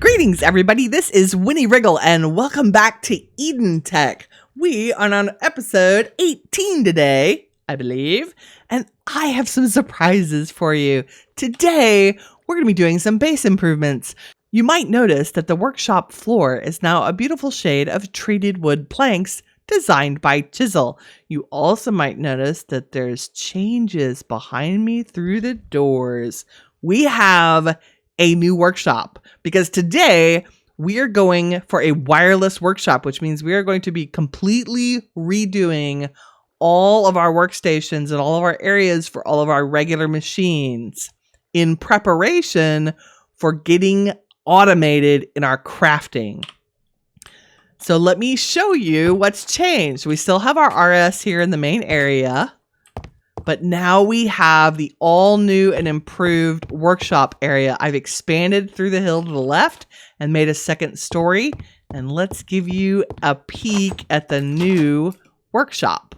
Greetings, everybody. This is Winnie Wriggle, and welcome back to Edentech. We are on episode 18 today, I believe, and I have some surprises for you. Today, we're going to be doing some base improvements. You might notice that the workshop floor is now a beautiful shade of treated wood planks designed by Chisel. You also might notice that there's changes behind me through the doors. We have a new workshop because today we are going for a wireless workshop, which means we are going to be completely redoing all of our workstations and all of our areas for all of our regular machines in preparation for getting automated in our crafting. So let me show you what's changed. We still have our RS here in the main area, but now we have the all new and improved workshop area. I've expanded through the hill to the left and made a second story. And let's give you a peek at the new workshop.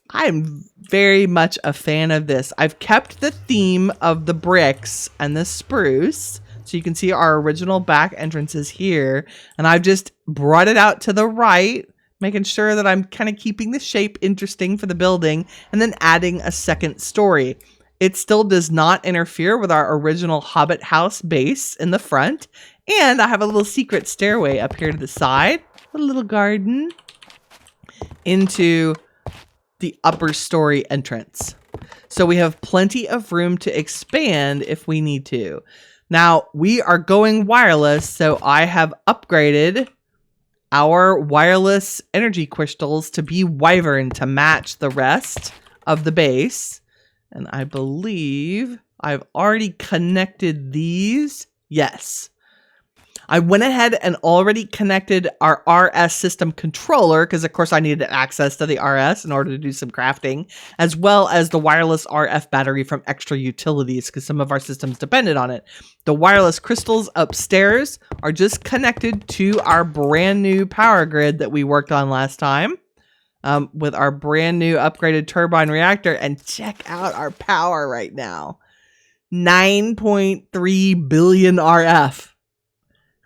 I'm very much a fan of this. I've kept the theme of the bricks and the spruce. So you can see our original back entrances here. And I've just brought it out to the right, making sure that I'm kind of keeping the shape interesting for the building and then adding a second story. It still does not interfere with our original Hobbit house base in the front. And I have a little secret stairway up here to the side, a little garden into the upper story entrance. So we have plenty of room to expand if we need to. Now we are going wireless, so I have upgraded our wireless energy crystals to be Wyvern to match the rest of the base. And I believe I've already connected these. Yes. I went ahead and already connected our RS system controller because, of course, I needed access to the RS in order to do some crafting, as well as the wireless RF battery from Extra Utilities because some of our systems depended on it. The wireless crystals upstairs are just connected to our brand new power grid that we worked on last time with our brand new upgraded turbine reactor. And check out our power right now. 9.3 billion RF.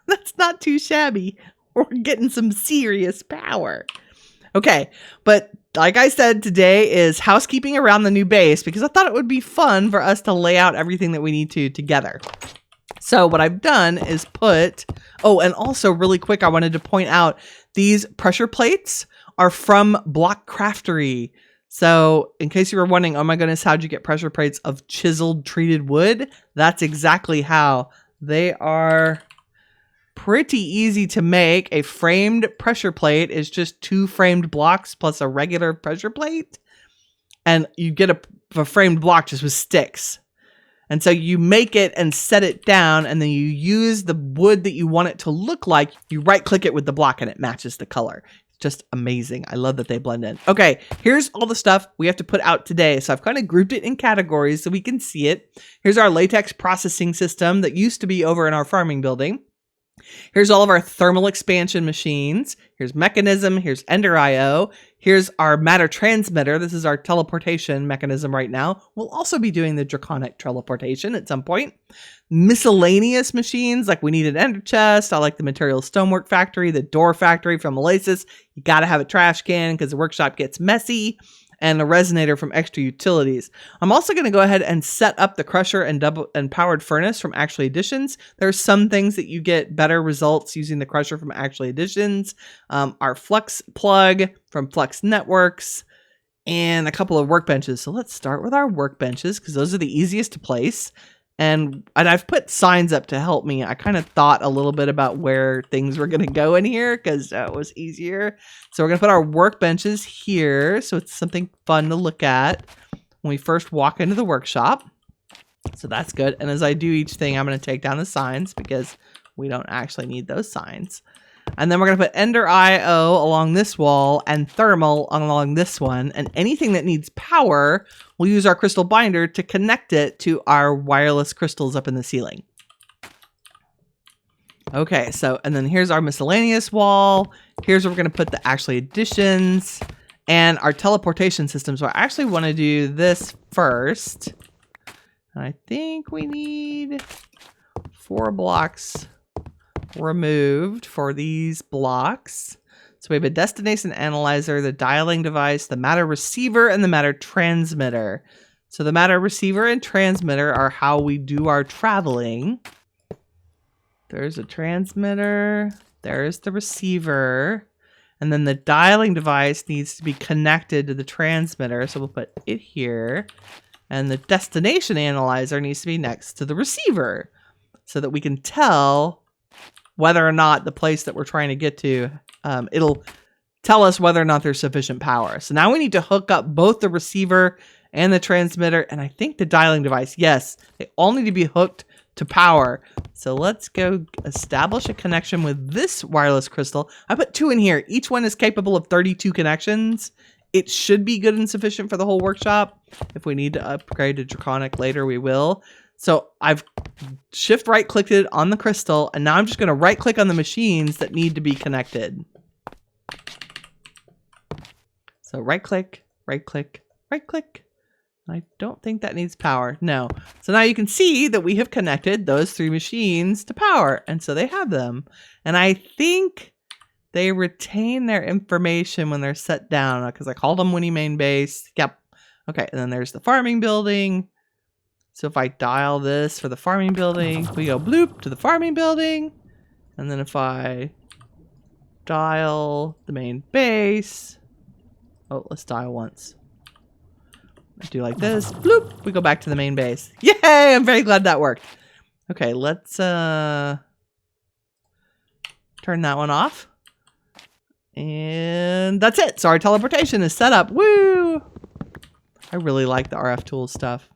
That's not too shabby. We're getting some serious power. Okay, but like I said, today is housekeeping around the new base because I thought it would be fun for us to lay out everything that we need to together. So what I've done is put, oh, and also really quick, I wanted to point out these pressure plates are from Block Craftery. So in case you were wondering, oh my goodness, how'd you get pressure plates of chiseled treated wood? That's exactly how. They are pretty easy to make. A framed pressure plate is just 2 framed blocks plus a regular pressure plate. And you get a framed block just with sticks. And so you make it and set it down, and then you use the wood that you want it to look like. You right click it with the block and it matches the color. It's just amazing. I love that they blend in. Okay, here's all the stuff we have to put out today. So I've kind of grouped it in categories so we can see it. Here's our latex processing system that used to be over in our farming building. Here's all of our thermal expansion machines. Here's mechanism. Here's Ender IO. Here's our matter transmitter. This is our teleportation mechanism right now. We'll also be doing the draconic teleportation at some point. Miscellaneous machines, like we need an ender chest. I like the material stonework factory, the door factory from Oasis. You got to have a trash can because the workshop gets messy. And a resonator from Extra Utilities. I'm also going to go ahead and set up the crusher and powered furnace from Actually Additions. There are some things that you get better results using the crusher from Actually Additions, our Flux plug from Flux Networks, and a couple of workbenches. So let's start with our workbenches because those are the easiest to place. And I've put signs up to help me. I kind of thought a little bit about where things were going to go in here because it was easier. So we're going to put our workbenches here. So it's something fun to look at when we first walk into the workshop. So that's good. And as I do each thing, I'm going to take down the signs because we don't actually need those signs. And then we're going to put Ender IO along this wall and thermal along this one. And anything that needs power, we'll use our crystal binder to connect it to our wireless crystals up in the ceiling. Okay, so, and then here's our miscellaneous wall. Here's where we're going to put the Actually Additions and our teleportation system. So I actually want to do this first. I think we need 4 blocks removed for these blocks. So we have a destination analyzer, the dialing device, the matter receiver, and the matter transmitter. So the matter receiver and transmitter are how we do our traveling. There's a transmitter, there's the receiver, and then the dialing device needs to be connected to the transmitter. So we'll put it here. And the destination analyzer needs to be next to the receiver so that we can tell whether or not the place that we're trying to get to, it'll tell us whether or not there's sufficient power. So now we need to hook up both the receiver and the transmitter, and I think the dialing device. Yes, they all need to be hooked to power. So let's go establish a connection with this wireless crystal. I put 2 in here. Each one is capable of 32 connections. It should be good and sufficient for the whole workshop. If we need to upgrade to Draconic later, we will. So I've shift right clicked it on the crystal, and now I'm just going to right click on the machines that need to be connected. So right click, right click, right click. I don't think that needs power. No. So now you can see that we have connected those 3 machines to power. And so they have them. And I think they retain their information when they're set down, because I called them Winnie main base. Yep. Okay. And then there's the farming building. So if I dial this for the farming building, we go bloop to the farming building. And then if I dial the main base, oh, let's dial once. Do like this, bloop, we go back to the main base. Yay, I'm very glad that worked. Okay, let's turn that one off. And that's it. So our teleportation is set up. Woo! I really like the RF Tools stuff.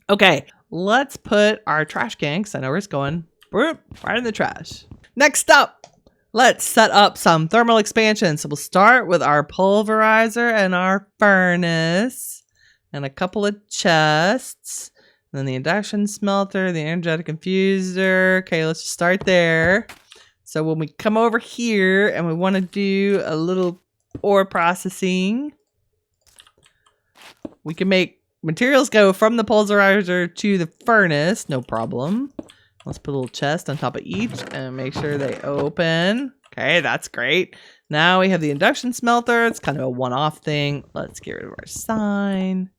Okay, let's put our trash can, because I know where it's going, bloop, right in the trash. Next up, let's set up some thermal expansion. So we'll start with our pulverizer and our furnace. And a couple of chests. And then the induction smelter, the energetic infuser. Okay, let's just start there. So when we come over here and we want to do a little ore processing, we can make materials go from the pulverizer to the furnace. No problem. Let's put a little chest on top of each and make sure they open. Okay, that's great. Now we have the induction smelter. It's kind of a one-off thing. Let's get rid of our sign.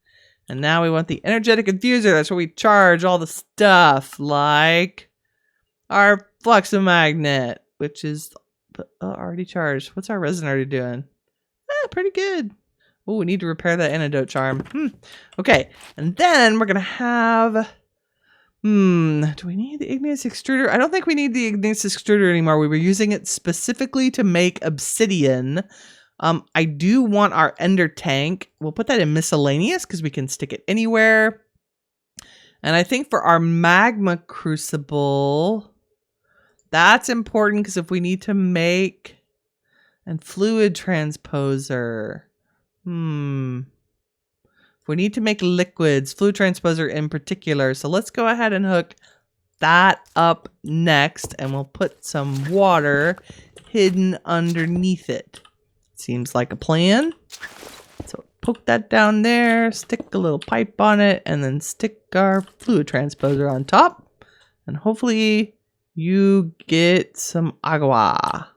And now we want the energetic infuser. That's where we charge all the stuff, like our fluxomagnet, which is already charged. What's our resin already doing? Pretty good. Oh, we need to repair that antidote charm. Okay, and then we're gonna have. Do we need the igneous extruder? I don't think we need the igneous extruder anymore. We were using it specifically to make obsidian. I do want our ender tank. We'll put that in miscellaneous because we can stick it anywhere. And I think for our magma crucible, that's important because if we need to make and fluid transposer. If we need to make liquids, fluid transposer in particular. So let's go ahead and hook that up next, and we'll put some water hidden underneath it. Seems like a plan. So poke that down there, stick a little pipe on it, and then stick our fluid transposer on top. And hopefully you get some agua.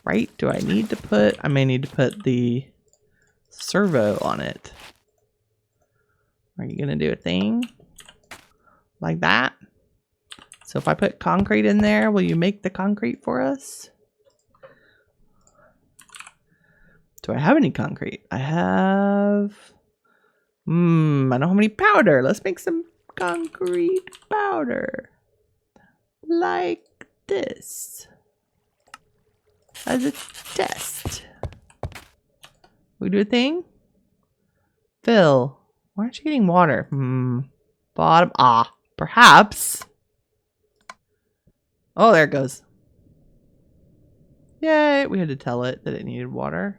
Right? Do I need to put, I may need to put the servo on it. Are you going to do a thing like that? So if I put concrete in there, will you make the concrete for us? Do I have any concrete? I have... I don't have any powder. Let's make some concrete powder. Like this. As a test. We do a thing? Fill. Why aren't you getting water? Bottom. Perhaps. Oh, there it goes. Yay, we had to tell it that it needed water.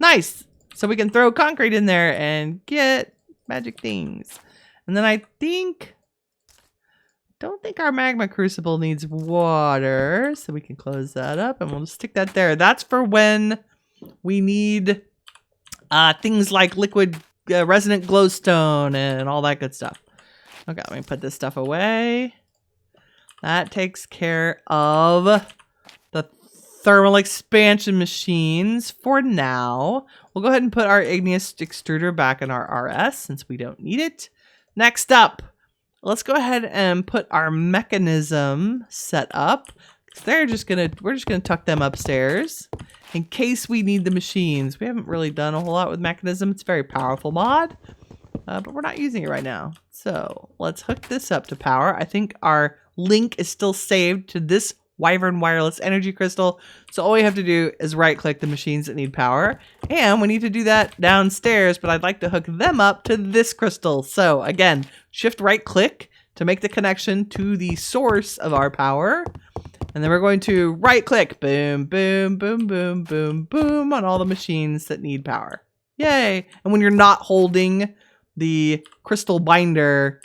Nice! So we can throw concrete in there and get magic things. And then I don't think our magma crucible needs water. So we can close that up and we'll just stick that there. That's for when we need things like liquid resonant glowstone and all that good stuff. Okay, let me put this stuff away. That takes care of the thermal expansion machines for now. We'll go ahead and put our igneous extruder back in our RS since we don't need it. Next up, let's go ahead and put our mechanism set up. We're just gonna tuck them upstairs in case we need the machines. We haven't really done a whole lot with mechanism. It's a very powerful mod, but we're not using it right now. So let's hook this up to power. I think our link is still saved to this Wyvern wireless energy crystal. So all we have to do is right click the machines that need power. And we need to do that downstairs, but I'd like to hook them up to this crystal. So again, shift right click to make the connection to the source of our power. And then we're going to right click, boom, boom, boom, boom, boom, boom on all the machines that need power. Yay. And when you're not holding the crystal binder,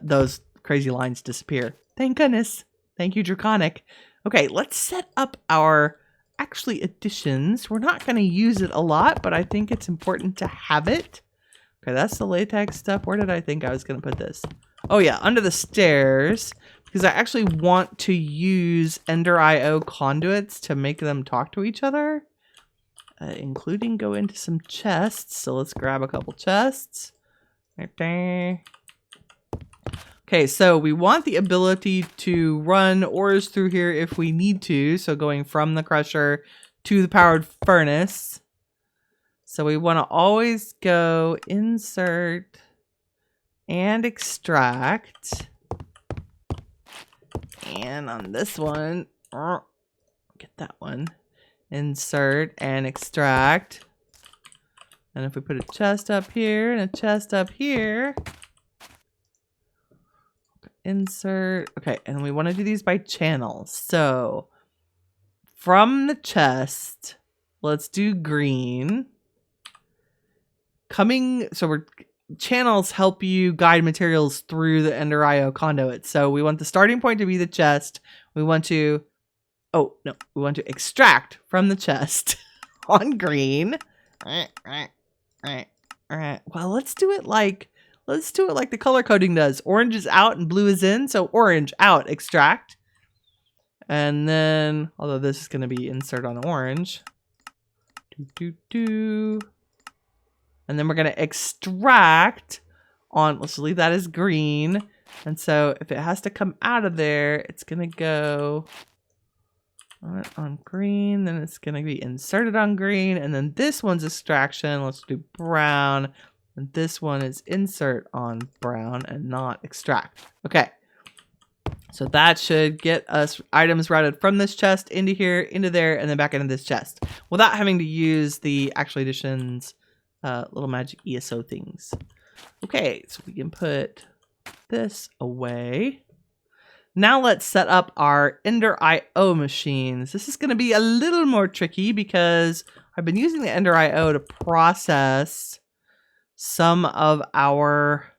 those crazy lines disappear. Thank goodness. Thank you, Draconic. Okay, let's set up our additions. We're not going to use it a lot, but I think it's important to have it. Okay, that's the latex stuff. Where did I think I was going to put this? Oh yeah, under the stairs, because I actually want to use Ender IO conduits to make them talk to each other, including go into some chests. So let's grab a couple chests. Right there. Okay, so we want the ability to run ores through here if we need to. So going from the crusher to the powered furnace. So we want to always go insert and extract. And on this one, get that one. Insert and extract. And if we put a chest up here and a chest up here. Insert. Okay, and we want to do these by channels. So from the chest, let's do green. Channels help you guide materials through the Ender IO conduit. So we want the starting point to be the chest. We want to extract from the chest on green. Well, let's do it like the color coding does. Orange is out and blue is in. So orange out, extract. And then, although this is going to be insert on orange. And then we're going to extract on, let's leave that as green. And so if it has to come out of there, it's going to go on green. Then it's going to be inserted on green. And then this one's extraction. Let's do brown. And this one is insert on brown and not extract. Okay. So that should get us items routed from this chest into here, into there, and then back into this chest without having to use the Actual Editions little magic ESO things. Okay, so we can put this away. Now let's set up our Ender IO machines. This is going to be a little more tricky because I've been using the Ender IO to process some of our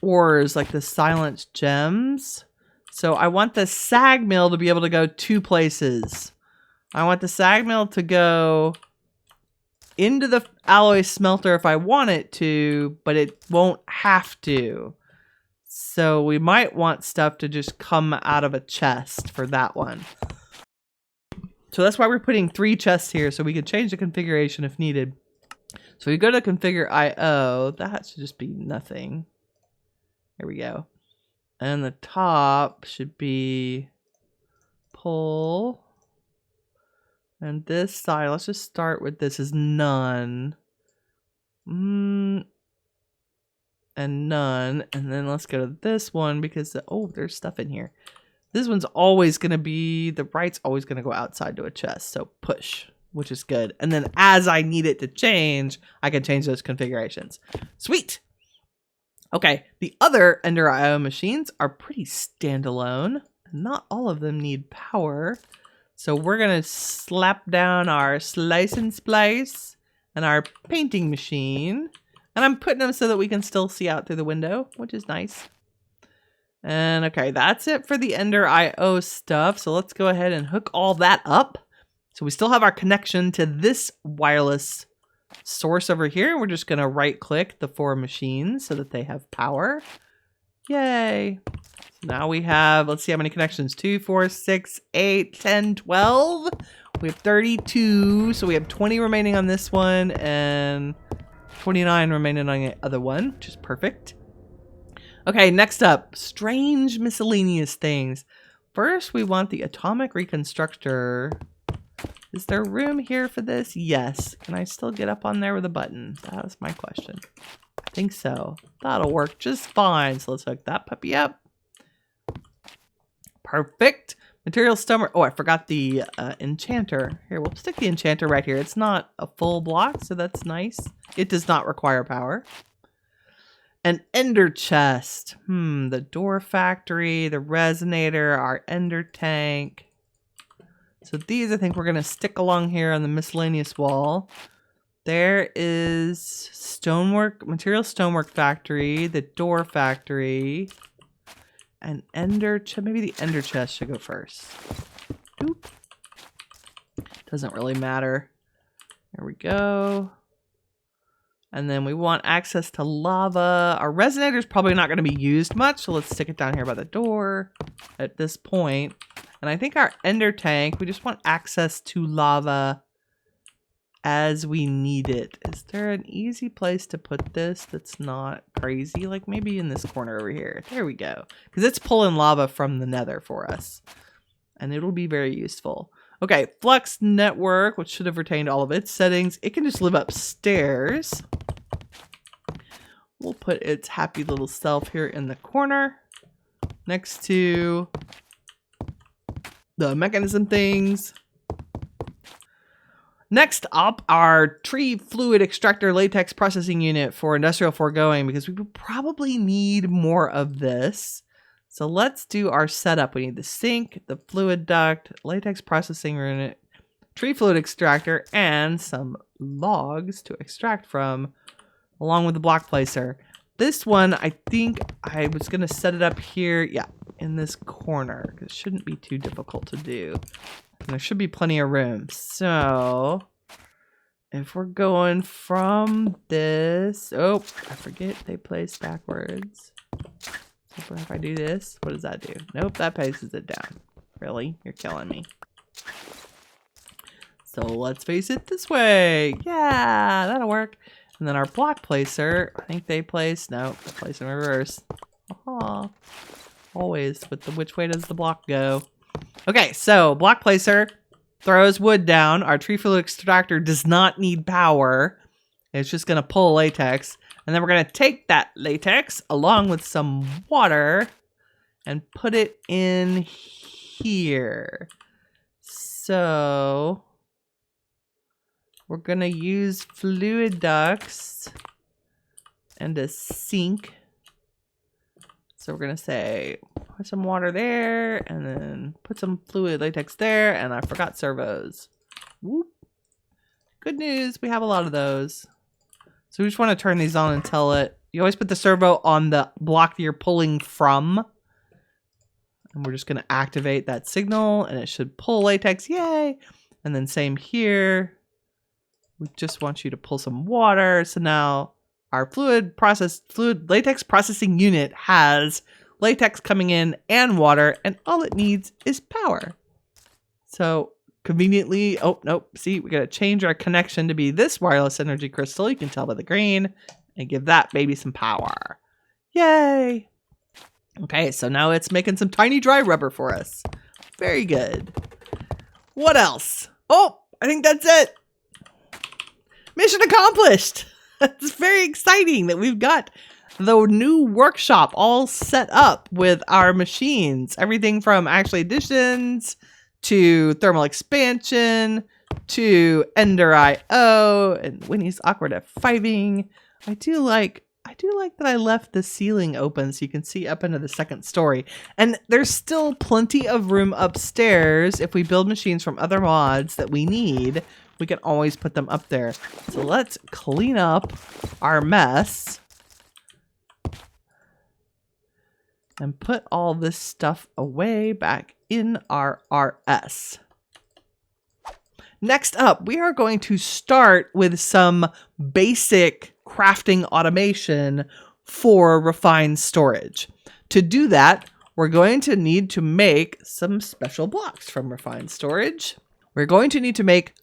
ores, like the silent gems. So I want the sag mill to be able to go two places. I want the sag mill to go into the alloy smelter if I want it to, but it won't have to. So we might want stuff to just come out of a chest for that one. So that's why we're putting 3 chests here, so we can change the configuration if needed. So we go to configure IO, that should just be nothing. Here we go. And the top should be pull. And this side, let's just start with this is none. And none. And then let's go to this one because, there's stuff in here. This one's always going to be, the right's always going to go outside to a chest. So push, which is good. And then as I need it to change, I can change those configurations. Sweet. Okay, the other Ender IO machines are pretty standalone. Not all of them need power. So we're going to slap down our slice and splice and our painting machine. And I'm putting them so that we can still see out through the window, which is nice. And okay, that's it for the Ender IO stuff. So let's go ahead and hook all that up. So we still have our connection to this wireless source over here. We're just going to right click the 4 machines so that they have power. Yay. Now we have, let's see how many connections. 2, 4, 6, 8, 10, 12. We have 32. So we have 20 remaining on this one and 29 remaining on the other one, which is perfect. Okay, next up, strange miscellaneous things. First, we want the atomic reconstructor. Is there room here for this? Yes. Can I still get up on there with a button? That was my question. I think so. That'll work just fine. So let's hook that puppy up. Perfect. Material stomach. Oh, I forgot the enchanter. Here, we'll stick the enchanter right here. It's not a full block, so that's nice. It does not require power. An ender chest. The door factory, the resonator, our ender tank. So these, I think we're going to stick along here on the miscellaneous wall. There is stonework, material stonework factory, the door factory, and ender chest. Maybe the ender chest should go first. Oop. Doesn't really matter. There we go. And then we want access to lava. Our resonator is probably not going to be used much, so let's stick it down here by the door at this point. And I think our ender tank, we just want access to lava as we need it. Is there an easy place to put this that's not crazy? Like maybe in this corner over here. There we go. Because it's pulling lava from the nether for us. And it'll be very useful. Okay, Flux Network, which should have retained all of its settings. It can just live upstairs. We'll put its happy little self here in the corner. Next to the mechanism things. Next up, our tree fluid extractor latex processing unit for industrial foregoing, because we will probably need more of this. So let's do our setup. We need the sink, the fluid duct, latex processing unit, tree fluid extractor, and some logs to extract from, along with the block placer. This one, I think I was going to set it up here, yeah, in this corner. It shouldn't be too difficult to do. And there should be plenty of room. So if we're going from this, oh, I forget they place backwards. So if I do this, what does that do? Nope, that places it down. Really? You're killing me. So let's face it this way. Yeah, that'll work. And then our block placer, I think they place, no, they place in reverse. Aha. Always with the which way does the block go? Okay, so block placer throws wood down. Our tree fluid extractor does not need power. It's just going to pull latex. And then we're going to take that latex along with some water and put it in here. So we're going to use fluid ducts and a sink. So we're going to say, put some water there, and then put some fluid latex there, and I forgot servos. Whoop. Good news, we have a lot of those. So we just want to turn these on and tell it. You always put the servo on the block that you're pulling from. And we're just going to activate that signal, and it should pull latex, yay! And then same here. We just want you to pull some water, so now our fluid latex processing unit has latex coming in and water, and all it needs is power. So conveniently, oh, nope, see, we got to change our connection to be this wireless energy crystal. You can tell by the green, and give that baby some power. Yay. Okay, so now it's making some tiny dry rubber for us. Very good. What else? Oh, I think that's it. Mission accomplished. It's very exciting that we've got the new workshop all set up with our machines. Everything from actually additions to thermal expansion to Ender IO and Winnie's awkward F5ing. I do like that I left the ceiling open so you can see up into the second story. And there's still plenty of room upstairs. If we build machines from other mods that we need, we can always put them up there. So let's clean up our mess and put all this stuff away back in our RS. Next up, we are going to start with some basic crafting automation for refined storage. To do that, we're going to need to make some special blocks from refined storage. We're going to need to make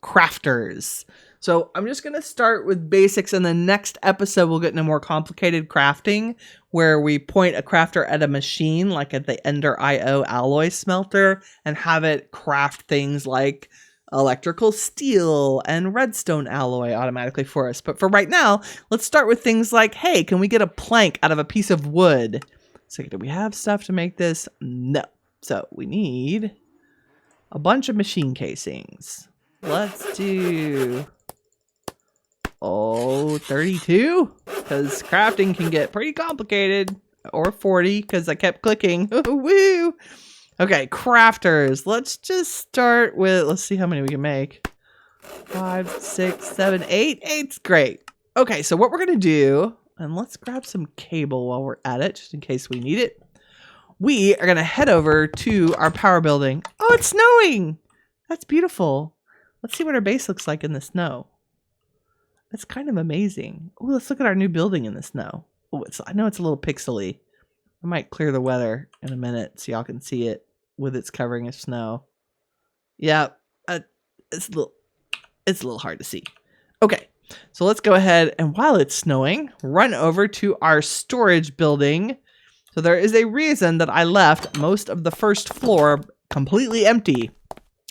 crafters. So I'm just going to start with basics, and the next episode we'll get into more complicated crafting where we point a crafter at a machine like at the Ender IO alloy smelter and have it craft things like electrical steel and redstone alloy automatically for us. But for right now, let's start with things like, hey, can we get a plank out of a piece of wood? So do we have stuff to make this? No. So we need a bunch of machine casings. Let's do 32, because crafting can get pretty complicated, or 40 because I kept clicking. Woo! Okay, crafters. Let's just start with, let's see how many we can make. 5, 6, 7, 8. 8's great. Okay, so what we're gonna do, and let's grab some cable while we're at it, just in case we need it. We are gonna head over to our power building. Oh, it's snowing! That's beautiful. Let's see what our base looks like in the snow. That's kind of amazing. Oh, let's look at our new building in the snow. Oh, I know it's a little pixely. I might clear the weather in a minute so y'all can see it with its covering of snow. Yeah, it's a little hard to see. Okay, so let's go ahead and while it's snowing, run over to our storage building. So there is a reason that I left most of the first floor completely empty,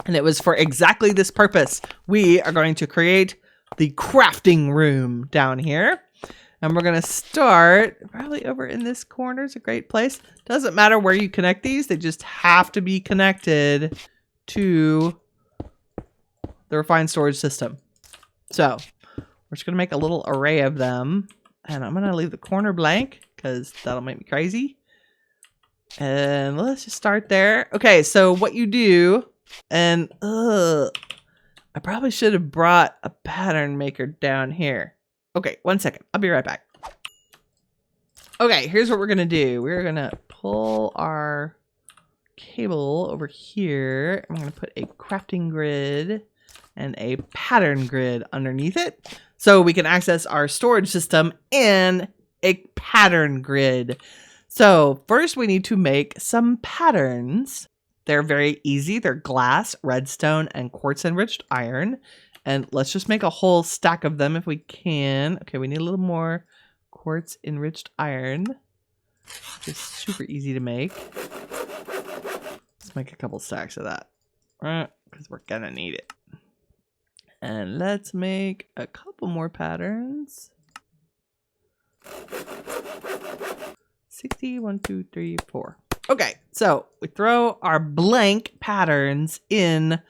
and it was for exactly this purpose. We are going to create the crafting room down here. And we're going to start probably over in this corner. It's a great place. Doesn't matter where you connect these. They just have to be connected to the refined storage system. So we're just going to make a little array of them. And I'm going to leave the corner blank because that'll make me crazy. And let's just start there. Okay, so what you do, and I probably should have brought a pattern maker down here. Okay, 1 second. I'll be right back. Okay, here's what we're going to do. We're going to pull our cable over here. I'm going to put a crafting grid and a pattern grid underneath it so we can access our storage system in a pattern grid. So first we need to make some patterns. They're very easy. They're glass, redstone, and quartz enriched iron. And let's just make a whole stack of them if we can. Okay, we need a little more quartz enriched iron. It's super easy to make. Let's make a couple stacks of that, because we're gonna need it. And let's make a couple more patterns. 60, 1, 2, 3, 4. Okay, so we throw our blank patterns in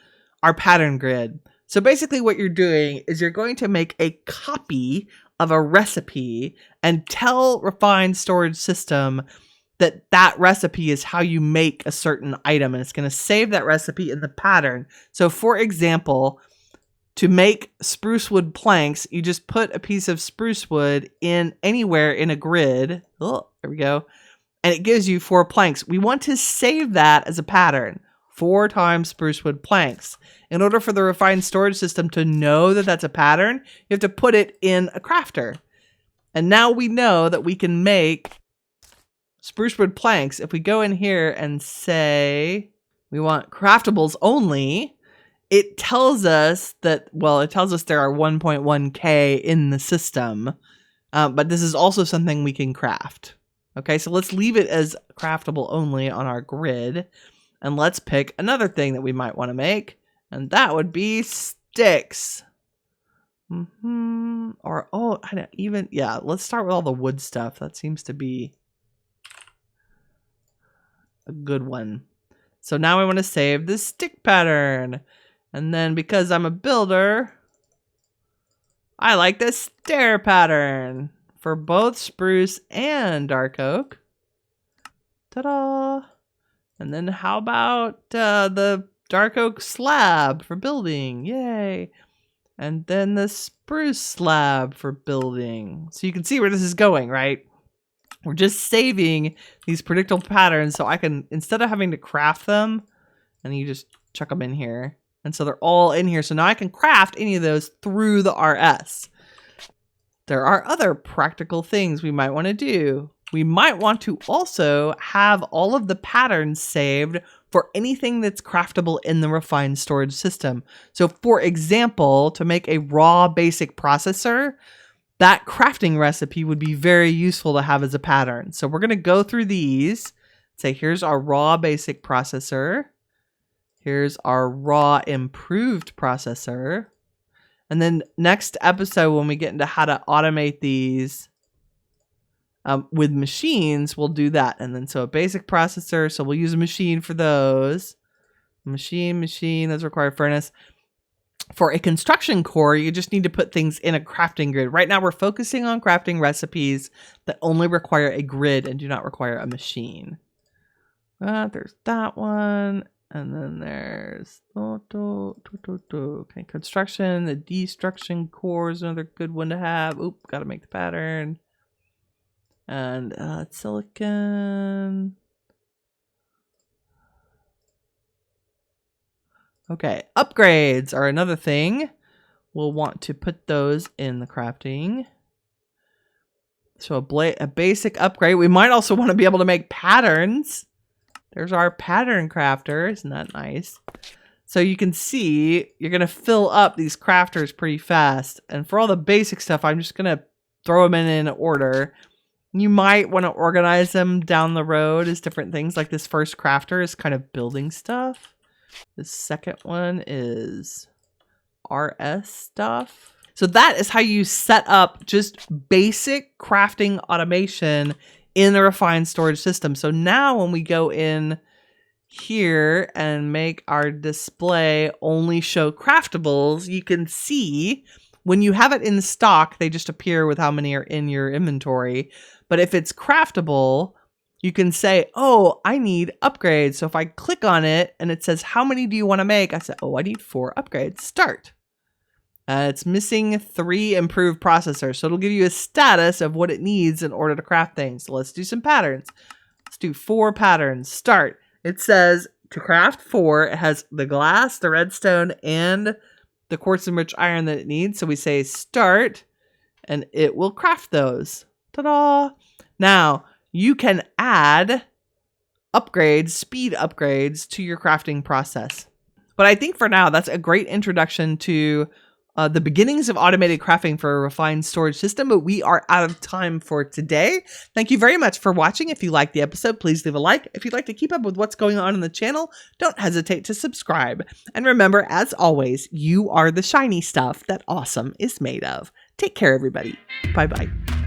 our pattern grid. So basically what you're doing is you're going to make a copy of a recipe and tell refined storage system that that recipe is how you make a certain item, and it's going to save that recipe in the pattern. So for example, to make spruce wood planks, you just put a piece of spruce wood in anywhere in a grid. Oh, there we go. And it gives you 4 planks. We want to save that as a pattern. 4 times spruce wood planks. In order for the refined storage system to know that that's a pattern, you have to put it in a crafter. And now we know that we can make spruce wood planks. If we go in here and say we want craftables only, it tells us that, well, it tells us there are 1.1k in the system. But this is also something we can craft. Okay, so let's leave it as craftable only on our grid. And let's pick another thing that we might want to make. And that would be sticks. Or, oh, I don't even, yeah, let's start with all the wood stuff. That seems to be a good one. So now I want to save the stick pattern. And then because I'm a builder, I like the stair pattern for both spruce and dark oak. Ta-da! And then how about the dark oak slab for building? Yay! And then the spruce slab for building. So you can see where this is going, right? We're just saving these predictable patterns so I can, instead of having to craft them, and you just chuck them in here. And so they're all in here. So now I can craft any of those through the RS. There are other practical things we might want to do. we might want to also have all of the patterns saved for anything that's craftable in the refined storage system. So for example, to make a raw basic processor, that crafting recipe would be very useful to have as a pattern. So we're going to go through these. Say, here's our raw basic processor. Here's our raw improved processor. And then next episode, when we get into how to automate these with machines, we'll do that. And then so a basic processor, so we'll use a machine for those. Machine, those require furnace. For a construction core, you just need to put things in a crafting grid. Right now, we're focusing on crafting recipes that only require a grid and do not require a machine. There's that one. And then there's okay, construction. The destruction core is another good one to have. Oop, got to make the pattern. And silicon. Okay, upgrades are another thing. We'll want to put those in the crafting. So a basic upgrade. We might also want to be able to make patterns. There's our pattern crafter. Isn't that nice? So you can see you're going to fill up these crafters pretty fast. And for all the basic stuff, I'm just going to throw them in order. You might want to organize them down the road as different things. Like this first crafter is kind of building stuff. The second one is RS stuff. So that is how you set up just basic crafting automation in the refined storage system. So now when we go in here and make our display only show craftables, you can see when you have it in stock, they just appear with how many are in your inventory. But if it's craftable, you can say, oh, I need upgrades. So if I click on it and it says, how many do you want to make? I say, oh, I need 4 upgrades. Start. It's missing 3 improved processors. So it'll give you a status of what it needs in order to craft things. So let's do some patterns. Let's do 4 patterns. Start. It says to craft 4, it has the glass, the redstone, and the quartz enriched iron that it needs. So we say start, and it will craft those. Ta-da! Now, you can add upgrades, speed upgrades to your crafting process. But I think for now, that's a great introduction to the beginnings of automated crafting for a refined storage system, but we are out of time for today. Thank you very much for watching. If you liked the episode, please leave a like. If you'd like to keep up with what's going on in the channel, don't hesitate to subscribe. And remember, as always, you are the shiny stuff that awesome is made of. Take care, everybody. Bye-bye.